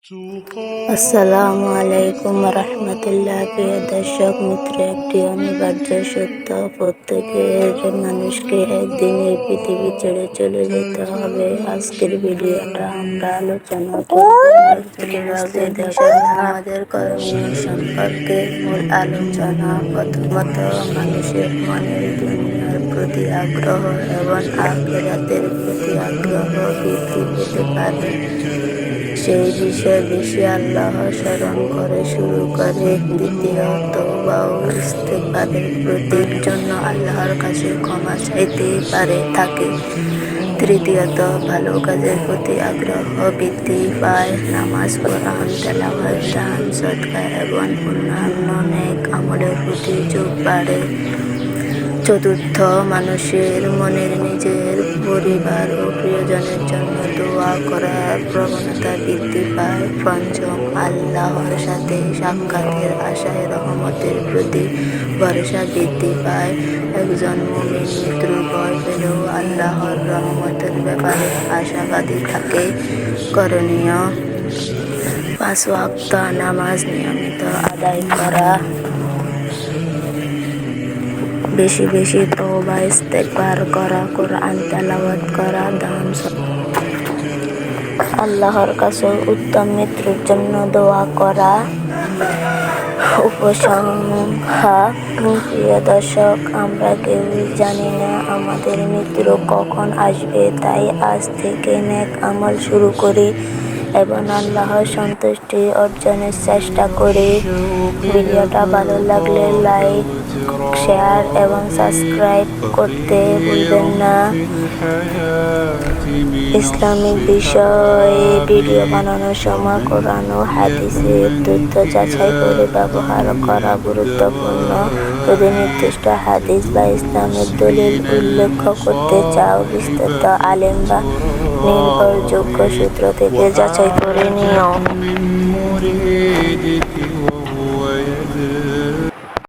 আসসালামু আলাইকুম রহমতুল্লাহ। প্রিয় দর্শক মিত্র, একটি অনিবার্য সত্য, প্রত্যেকের মানুষকে একদিন এই পৃথিবী ছেড়ে চলে যেতে হবে। আজকের ভিডিওটা আমরা আলোচনা করব কিভাবে দেশের আমাদের করণীয় সম্পর্কে মূল আলোচনা। প্রথমত, মানুষের মনের দুনিয়ার প্রতি আগ্রহ এবং আখিরাতের প্রতি আগ্রহ বৃদ্ধি পেতে পারে। সেই বিষয়ে বেশি আল্লাহ স্মরণ করে শুরু করে। দ্বিতীয়ত, তওবা ও ইস্তেগফারের প্রতির জন্য আল্লাহর কাছে ক্ষমা চাইতে পারে থাকে। তৃতীয়ত, ভালো কাজের প্রতি আগ্রহ বৃদ্ধি পায়। নামাজ, কোরআন তেলাওয়াত, দান, সদকা এবং অন্যান্য নেক আমলের প্রতি ঝোঁক বাড়ে। চতুর্থ, মানুষের মনের নিজের পরিবার ও প্রিয়জনের জন্য দোয়া করার প্রবণতা বৃদ্ধি পায়। পঞ্চম, আল্লাহর সাথে সাক্ষাতের আশায় রহমতের প্রতি ভরসা বৃদ্ধি পায়। একজন মুমিন মৃত্যুর ভয় পেলেও আল্লাহর রহমতের ব্যাপারে আশাবাদী থাকে। করণীয়: 5 ওয়াক্ত নামাজ নিয়মিত আদায় করা, বেশি বেশি তওবা ইস্তেগফার করা, কোরআন তেলাওয়াত করা, দান, আল্লাহর কাছে উত্তম মৃত্যুর জন্য দোয়া করা। উপসংহার: প্রিয় দর্শক, আমরা কেউই জানি না আমাদের মৃত্যু কখন আসবে, তাই আজ থেকে নেক আমল শুরু করি এবং আল্লাহর সন্তুষ্টি অর্জনের চেষ্টা করি। ভিডিওটা ভালো লাগলে লাইক, শেয়ার এবং সাবস্ক্রাইব করতে ভুলবেন না। ইসলামিক বিষয়ে ভিডিও বানানোর সময় কোরআন ও হাদিসের তথ্য যাচাই করে ব্যবহার করা গুরুত্বপূর্ণ। যদি নির্দিষ্ট হাদিস বা ইসলামের দলিল উল্লেখ করতে চাও, বিস্তারিত আলেম বা নির্ভরযোগ্য সূত্র থেকে যাচাই করে নিও।